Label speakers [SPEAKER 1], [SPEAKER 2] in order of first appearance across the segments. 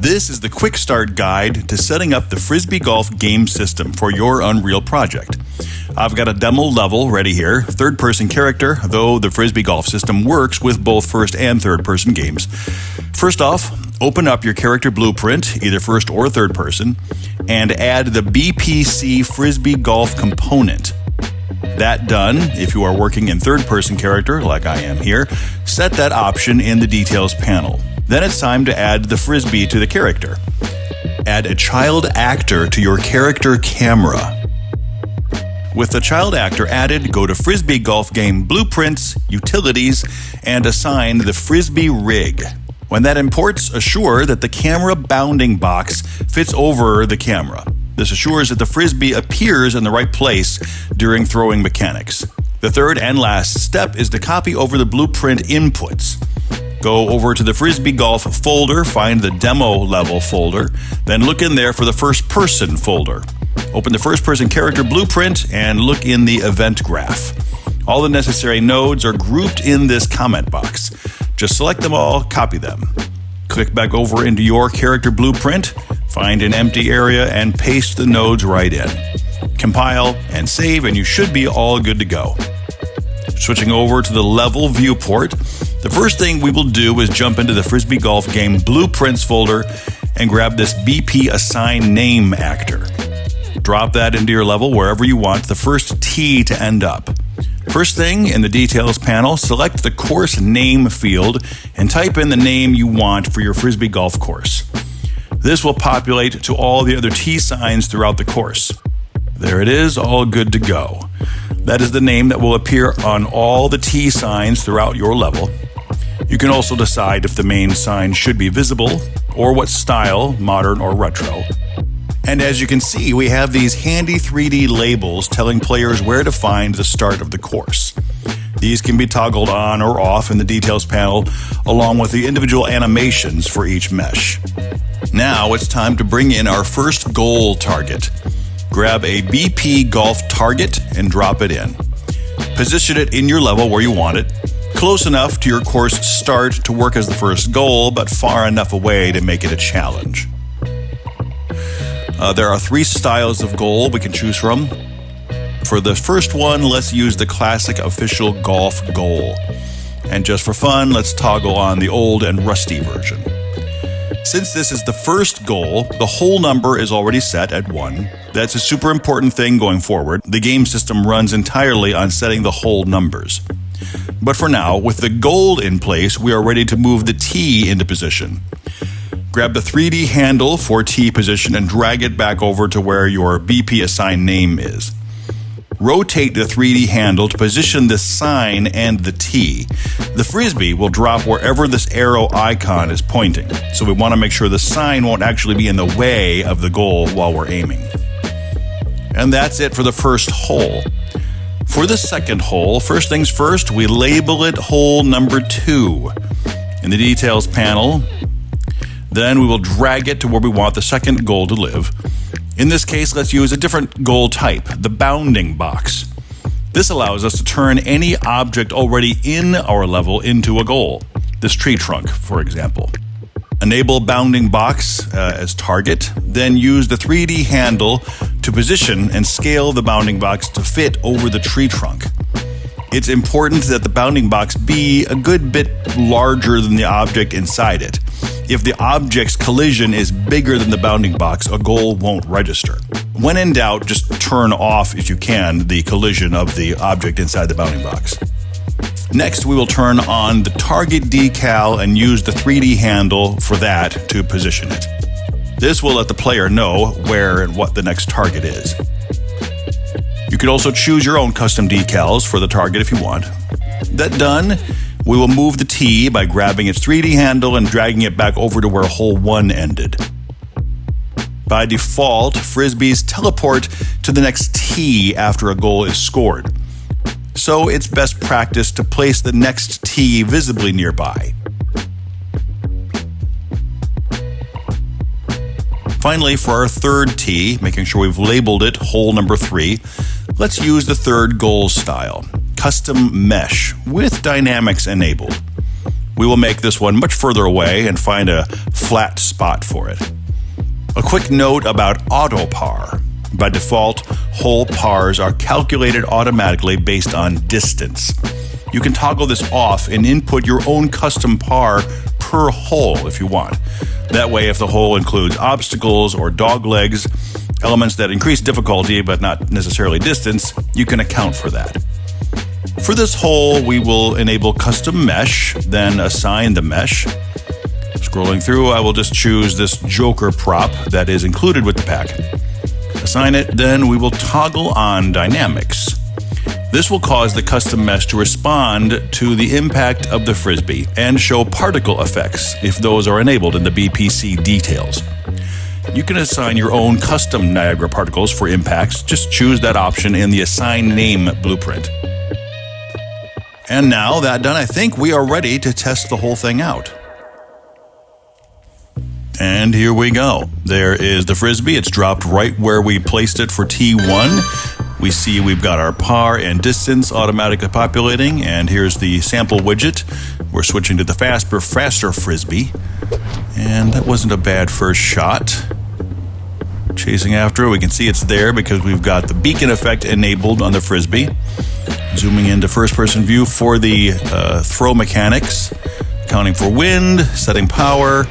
[SPEAKER 1] This is the quick start guide to setting up the Frizbee Golf Game System for your Unreal project. I've got a demo level ready here, third-person character, though the Frizbee Golf System works with both first and third-person games. First off, open up your character blueprint, either first or third person, and add the BPC Frizbee Golf component. That done, if you are working in third-person character, like I am here, set that option in the Details panel. Then it's time to add the Frisbee to the character. Add a child actor to your character camera. With the child actor added, go to Frizbee Golf Game Blueprints, Utilities, and assign the Frisbee Rig. When that imports, assure that the camera bounding box fits over the camera. This assures that the Frisbee appears in the right place during throwing mechanics. The third and last step is to copy over the blueprint inputs. Go over to the Frizbee Golf folder, find the demo level folder, then look in there for the first person folder. Open the first person character blueprint and look in the event graph. All the necessary nodes are grouped in this comment box. Just select them all, copy them. Click back over into your character blueprint, find an empty area and paste the nodes right in. Compile and save and you should be all good to go. Switching over to the level viewport, the first thing we will do is jump into the Frizbee Golf Game Blueprints folder and grab this BP Assign Name actor. Drop that into your level wherever you want the first tee to end up. First thing, in the Details panel, select the course name field and type in the name you want for your Frisbee golf course. This will populate to all the other tee signs throughout the course. There it is, all good to go. That is the name that will appear on all the tee signs throughout your level. You can also decide if the main sign should be visible or what style, modern or retro. And as you can see, we have these handy 3D labels telling players where to find the start of the course. These can be toggled on or off in the Details panel, along with the individual animations for each mesh. Now it's time to bring in our first goal target. Grab a BP golf target and drop it in. Position it in your level where you want it, close enough to your course start to work as the first goal, but far enough away to make it a challenge. There are 3 styles of goal we can choose from. For the first one, let's use the classic official golf goal. And just for fun, let's toggle on the old and rusty version. Since this is the first goal, the whole number is already set at 1. That's a super important thing going forward. The game system runs entirely on setting the whole numbers. But for now, with the goal in place, we are ready to move the tee into position. Grab the 3D handle for tee position and drag it back over to where your BP Assign Name is. Rotate the 3D handle to position the sign and the tee. The Frisbee will drop wherever this arrow icon is pointing, so we want to make sure the sign won't actually be in the way of the goal while we're aiming. And that's it for the first hole. For the second hole, first things first, we label it hole number 2. In the Details panel, then we will drag it to where we want the second goal to live. In this case, let's use a different goal type, the bounding box. This allows us to turn any object already in our level into a goal. This tree trunk, for example. Enable bounding box as target, then use the 3D handle to position and scale the bounding box to fit over the tree trunk. It's important that the bounding box be a good bit larger than the object inside it. If the object's collision is bigger than the bounding box, a goal won't register. When in doubt, just turn off, if you can, the collision of the object inside the bounding box. Next, we will turn on the target decal and use the 3D handle for that to position it. This will let the player know where and what the next target is. You could also choose your own custom decals for the target if you want. That done, we will move the tee by grabbing its 3D handle and dragging it back over to where hole 1 ended. By default, Frisbees teleport to the next tee after a goal is scored. So it's best practice to place the next tee visibly nearby. Finally, for our third tee, making sure we've labeled it hole number 3, let's use the third goal style, custom mesh with dynamics enabled. we will make this one much further away and find a flat spot for it. A quick note about auto par. By default, hole pars are calculated automatically based on distance. You can toggle this off and input your own custom par per hole if you want. That way, if the hole includes obstacles or dog legs, elements that increase difficulty but not necessarily distance, you can account for that. For this hole, we will enable custom mesh, then assign the mesh. Scrolling through, I will just choose this Joker prop that is included with the pack. Assign it, then we will toggle on dynamics. This will cause the custom mesh to respond to the impact of the Frisbee and show particle effects if those are enabled in the BPC details. You can assign your own custom Niagara particles for impacts. Just choose that option in the Assign Name blueprint. And now that done, I think we are ready to test the whole thing out. And here we go. There is the Frisbee. It's dropped right where we placed it for T1. We see we've got our par and distance automatically populating, and here's the sample widget. We're switching to the faster Frisbee, and that wasn't a bad first shot. Chasing after it, we can see it's there because we've got the beacon effect enabled on the Frisbee. Zooming into first-person view for the throw mechanics, accounting for wind, setting power.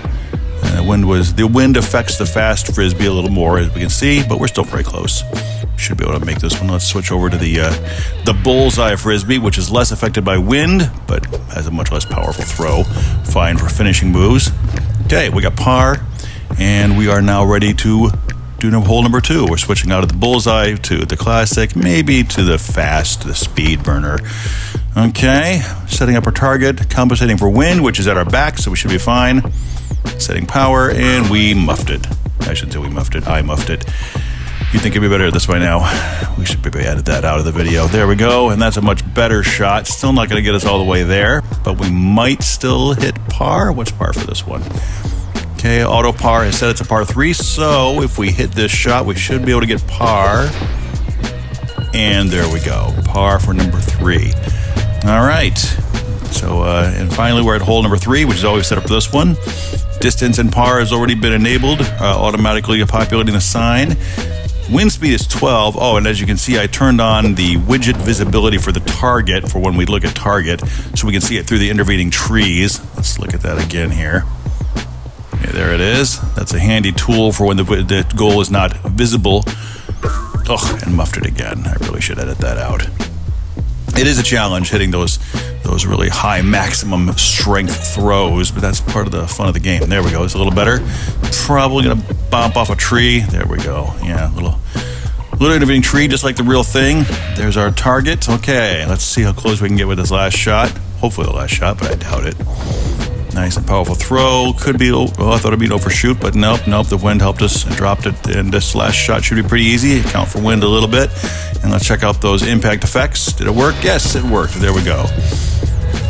[SPEAKER 1] The wind affects the fast Frisbee a little more, as we can see, but we're still pretty close. Should be able to make this one. Let's switch over to the bullseye Frisbee, which is less affected by wind, but has a much less powerful throw. Fine for finishing moves. Okay, we got par, and we are now ready to do hole number 2. We're switching out of the bullseye to the classic, maybe to the fast, the speed burner. Okay, setting up our target, compensating for wind, which is at our back, so we should be fine. Setting power, and we muffed it. I shouldn't say we muffed it, I muffed it. You'd think it'd be better this way now. We should maybe edit that out of the video. There we go, and that's a much better shot. Still not gonna get us all the way there, but we might still hit par. What's par for this one? Okay, auto par has set it to par 3, so if we hit this shot, we should be able to get par. And there we go, par for number 3. All right, so and finally we're at hole number 3, which is always set up for this one. Distance and par has already been enabled, automatically populating the sign. Wind speed is 12. Oh, and as you can see, I turned on the widget visibility for the target for when we look at target, so we can see it through the intervening trees. Let's look at that again here. Okay, there it is. That's a handy tool for when the goal is not visible. Ugh, and muffed it again. I really should edit that out. It is a challenge hitting those really high maximum strength throws, but that's part of the fun of the game. There we go. It's a little better. Probably gonna bump off a tree. There we go. Yeah, little intervening tree, just like the real thing. There's our target. Okay, let's see how close we can get with this last shot. Hopefully the last shot, but I doubt it. Nice and powerful throw. Could be, I thought it'd be an overshoot, but nope. The wind helped us and dropped it. And this last shot should be pretty easy. Account for wind a little bit. And let's check out those impact effects. Did it work? Yes, it worked. There we go.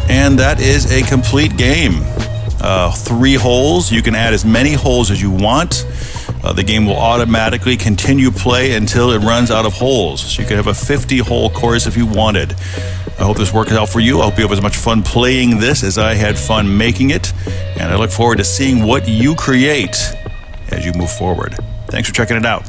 [SPEAKER 1] And that is a complete game. 3 holes. You can add as many holes as you want. The game will automatically continue play until it runs out of holes. So you could have a 50-hole course if you wanted. I hope this works out for you. I hope you have as much fun playing this as I had fun making it. And I look forward to seeing what you create as you move forward. Thanks for checking it out.